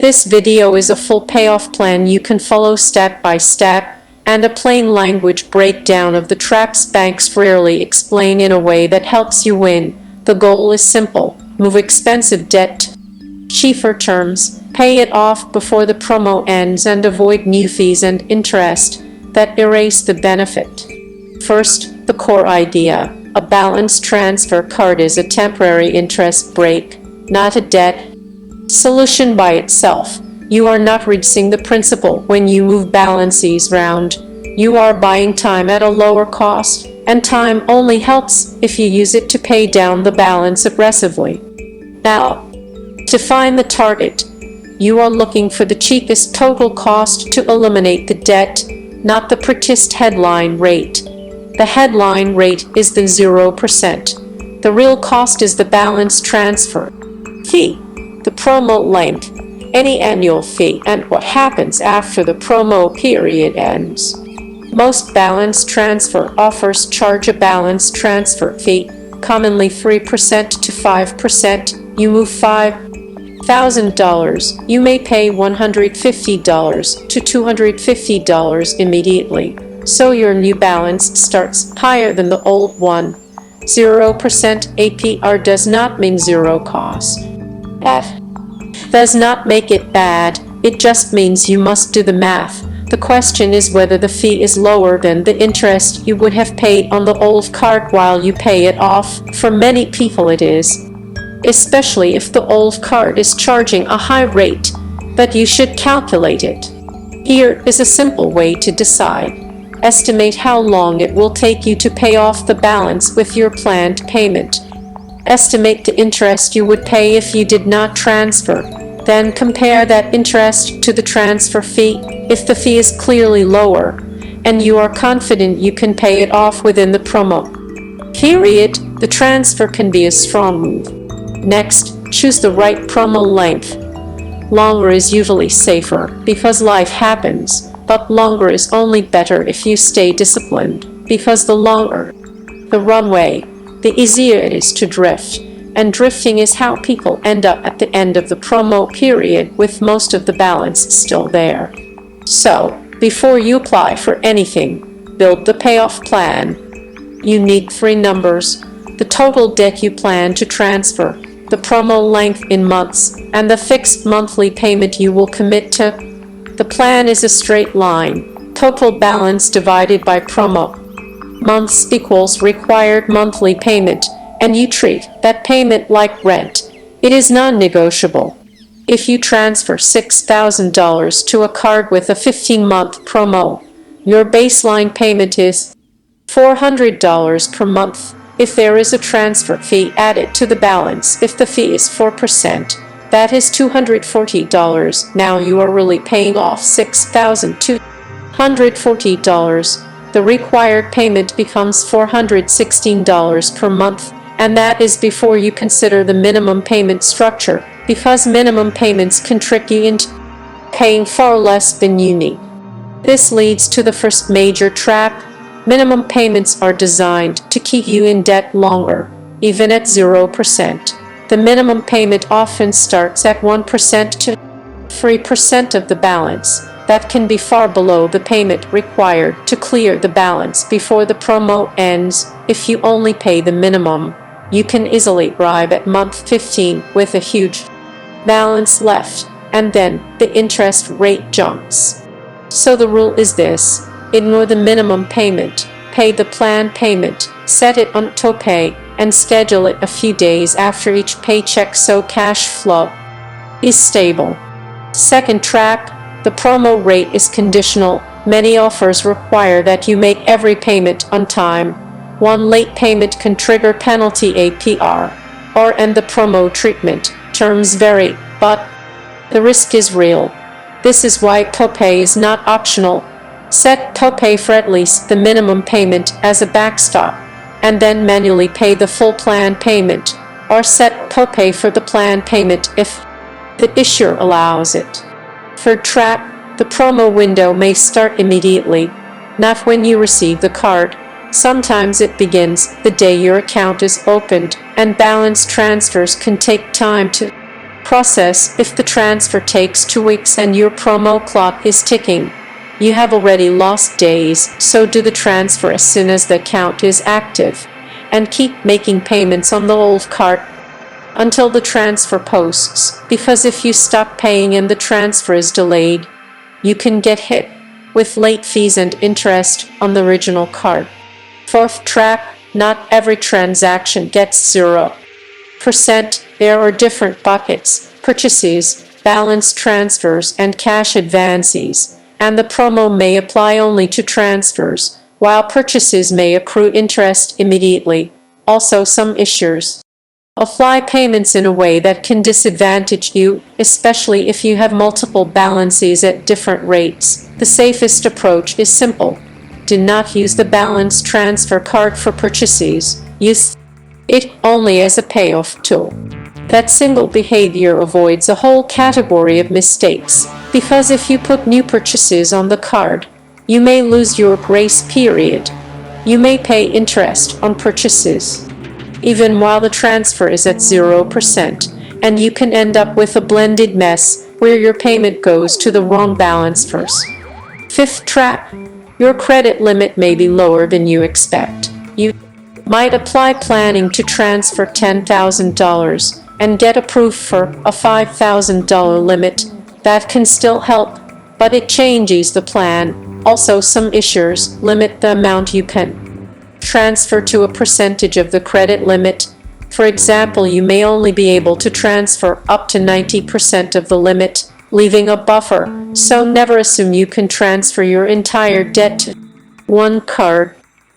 This video is a full payoff plan you can follow step by step, and a plain language breakdown of the traps banks rarely explain in a way that helps you win. The goal is simple: move expensive debt to cheaper terms, pay it off before the promo ends, and avoid new fees and interest that erase the benefit. First, the core idea. A balance transfer card is a temporary interest break, not a debt solution by itself. You are not reducing the principal when you move balances round. You are buying time at a lower cost, and time only helps if you use it to pay down the balance aggressively. Now, to find the target, you are looking for the cheapest total cost to eliminate the debt, not the purchased headline rate. The headline rate is the 0%. The real cost is the balance transfer fee, the promo length, any annual fee, and what happens after the promo period ends. Most balance transfer offers charge a balance transfer fee, commonly 3% to 5%. You move $5,000, you may pay $150 to $250 immediately, so your new balance starts higher than the old one. 0% APR does not mean zero cost. That does not make it bad, it just means you must do the math. The question is whether the fee is lower than the interest you would have paid on the old card while you pay it off. For many people it is, especially if the old card is charging a high rate, but you should calculate it. Here is a simple way to decide. Estimate how long it will take you to pay off the balance with your planned payment. Estimate the interest you would pay if you did not transfer. Then compare that interest to the transfer fee. If the fee is clearly lower, and you are confident you can pay it off within the promo period, the transfer can be a strong move. Next, choose the right promo length. Longer is usually safer, because life happens, but longer is only better if you stay disciplined, because the longer the runway, the easier it is to drift, and drifting is how people end up at the end of the promo period with most of the balance still there. So, before you apply for anything, build the payoff plan. You need 3 numbers: the total debt you plan to transfer, the promo length in months, and the fixed monthly payment you will commit to. The plan is a straight line: total balance divided by promo months equals required monthly payment, and you treat that payment like rent. It is non-negotiable. If you transfer $6,000 to a card with a 15-month promo, your baseline payment is $400 per month. If there is a transfer fee added to the balance, if the fee is 4%, that is $240. Now you are really paying off $6,240. The required payment becomes $416 per month, and that is before you consider the minimum payment structure, because minimum payments can trick you into paying far less than you need. This leads to the first major trap. Minimum payments are designed to keep you in debt longer, even at 0%. The minimum payment often starts at 1% to 3% of the balance. That can be far below the payment required to clear the balance before the promo ends. If you only pay the minimum, you can easily arrive at month 15 with a huge balance left, and then the interest rate jumps. So the rule is this: ignore the minimum payment, pay the planned payment, set it on auto-pay, and schedule it a few days after each paycheck so cash flow is stable. Second trap: the promo rate is conditional. Many offers require that you make every payment on time. One late payment can trigger penalty APR or end the promo treatment. Terms vary, but the risk is real. This is why auto-pay is not optional. Set auto-pay for at least the minimum payment as a backstop, and then manually pay the full plan payment, or set auto-pay for the plan payment if the issuer allows it. Third trap: the promo window may start immediately, not when you receive the card. Sometimes it begins the day your account is opened, and balance transfers can take time to process if the transfer takes 2 weeks and your promo clock is ticking. You have already lost days, so do the transfer as soon as the account is active. And keep making payments on the old card until the transfer posts, because if you stop paying and the transfer is delayed, you can get hit with late fees and interest on the original card. Fourth track, not every transaction gets 0%. There are different buckets: purchases, balance transfers, and cash advances, and the promo may apply only to transfers, while purchases may accrue interest immediately. Also, some issuers apply payments in a way that can disadvantage you, especially if you have multiple balances at different rates. The safest approach is simple. Do not use the balance transfer card for purchases. Use it only as a payoff tool. That single behavior avoids a whole category of mistakes, because if you put new purchases on the card, you may lose your grace period. You may pay interest on purchases even while the transfer is at 0%, and you can end up with a blended mess where your payment goes to the wrong balance first. Fifth trap, your credit limit may be lower than you expect. You might apply planning to transfer $10,000 and get approved for a $5,000 limit. That can still help, but it changes the plan. Also, some issuers limit the amount you can transfer to a percentage of the credit limit. For example, you may only be able to transfer up to 90% of the limit, leaving a buffer, so never assume you can transfer your entire debt to one card.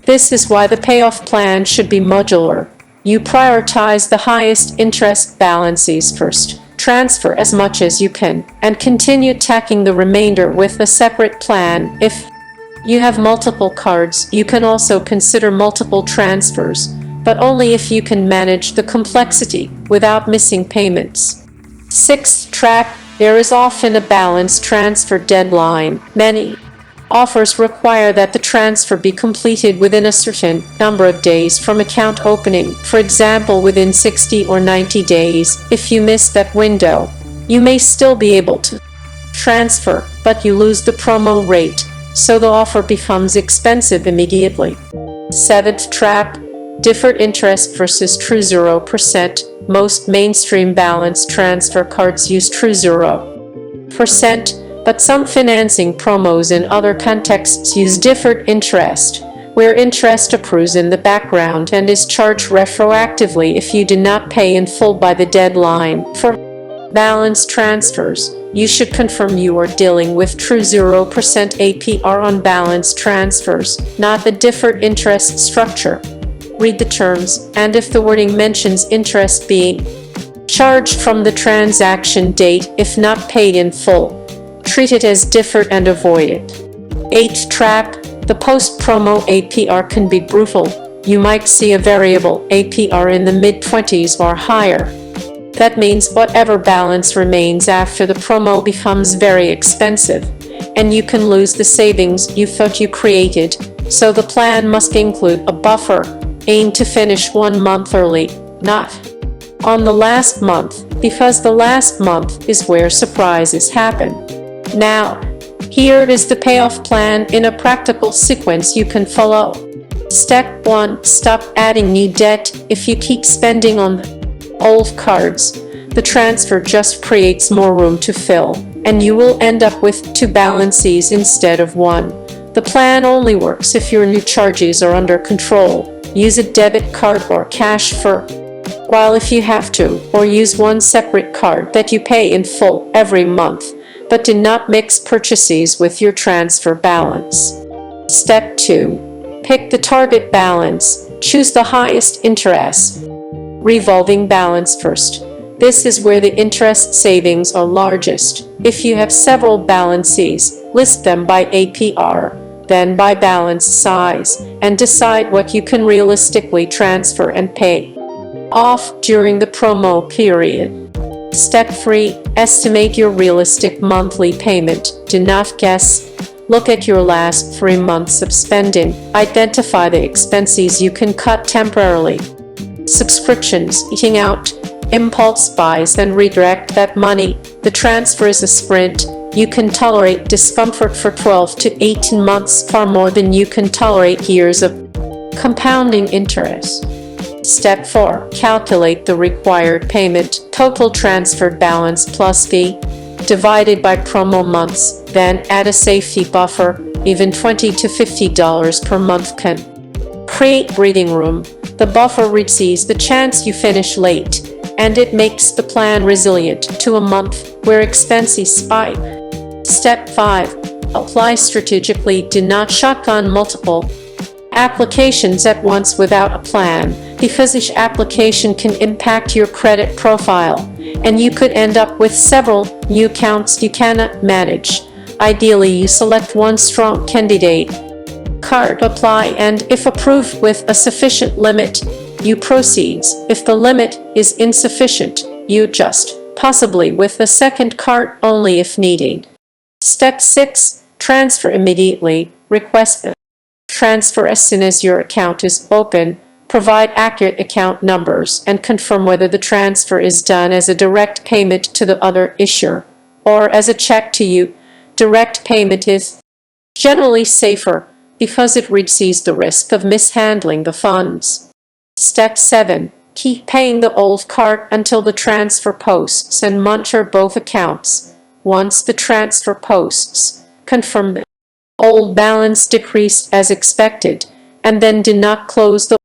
This is why the payoff plan should be modular. You prioritize the highest interest balances first, transfer as much as you can, and continue tacking the remainder with a separate plan. If you have multiple cards, you can also consider multiple transfers, but only if you can manage the complexity without missing payments. Sixth track, there is often a balance transfer deadline. Many offers require that the transfer be completed within a certain number of days from account opening, for example within 60 or 90 days. If you miss that window, you may still be able to transfer, but you lose the promo rate, so the offer becomes expensive immediately. Seventh trap, deferred interest versus true 0%. Most mainstream balance transfer cards use true 0%, but some financing promos in other contexts use deferred interest, where interest accrues in the background and is charged retroactively if you do not pay in full by the deadline. For balance transfers, you should confirm you are dealing with true 0% APR on balance transfers, not the deferred interest structure. Read the terms, and if the wording mentions interest being charged from the transaction date if not paid in full, treat it as deferred and avoid it. Eighth trap, the post-promo APR can be brutal. You might see a variable APR in the mid-20s or higher. That means whatever balance remains after the promo becomes very expensive, and you can lose the savings you thought you created, so the plan must include a buffer. Aim to finish 1 month early, not on the last month, because the last month is where surprises happen. Now, here is the payoff plan in a practical sequence you can follow. Step 1. Stop adding new debt. If you keep spending on old cards, the transfer just creates more room to fill, and you will end up with 2 balances instead of 1. The plan only works if your new charges are under control. Use a debit card or cash for while if you have to, or use one separate card that you pay in full every month, but do not mix purchases with your transfer balance. Step 2. Pick the target balance. Choose the highest interest revolving balance first. This is where the interest savings are largest. If you have several balances, list them by APR, then by balance size, and decide what you can realistically transfer and pay off during the promo period. Step 3. Estimate your realistic monthly payment. Do not guess. Look at your last 3 months of spending. Identify the expenses you can cut temporarily. Subscriptions, eating out, impulse buys then redirect that money. The transfer is a sprint. You can tolerate discomfort for 12 to 18 months, far more than you can tolerate years of compounding interest. Step 4. Calculate the required payment. Total transferred balance plus fee divided by promo months. Then add a safety buffer. Even $20 to $50 per month can create breathing room. The buffer reduces the chance you finish late, and it makes the plan resilient to a month where expenses spike. Step 5. Apply strategically. Do not shotgun multiple applications at once without a plan, because each application can impact your credit profile, and you could end up with several new accounts you cannot manage. Ideally, you select one strong candidate card, apply, and if approved with a sufficient limit, you proceed. If the limit is insufficient, you adjust, possibly with a second card only if needed. Step 6. Transfer immediately. Request a transfer as soon as your account is open. Provide accurate account numbers and confirm whether the transfer is done as a direct payment to the other issuer or as a check to you. Direct payment is generally safer because it reduces the risk of mishandling the funds. Step 7. Keep paying the old card until the transfer posts and monitor both accounts. Once the transfer posts, confirm the old balance decreased as expected, and then do not close the